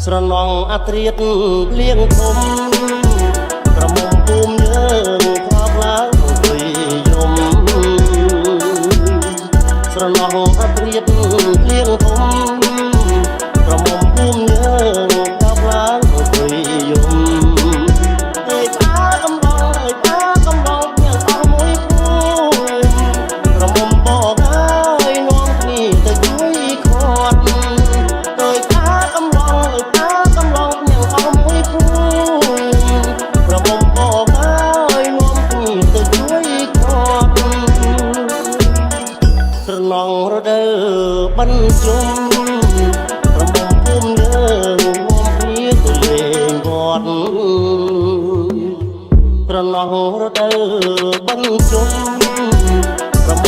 ស្រណងអត្រៀតលៀងធំក្រមុំពុំយើងធ្លាប់ឡើងទុយយំស្រណងអត្រៀតលៀងធំក្រមុំពុំយើងធ្លាប់ឡើងទុយយំអើយបាកំឡងអើយបាកំឡងយើងអស់មួយភូមិក្រមុំបងហើយនាំគ្នាទៅជួយខាត់អើយបាកំឡងអើយបាកំឡងយើងអស់មួយភូមិក្រមុំបងហើយនាំគ្នាទៅជួយខាត់ស្រណងរដូវបញ្ជុំក្រមុំភូមិយើងនាំគ្នាទៅលេងវត្តស្រណងរដូវបញ្ជុំ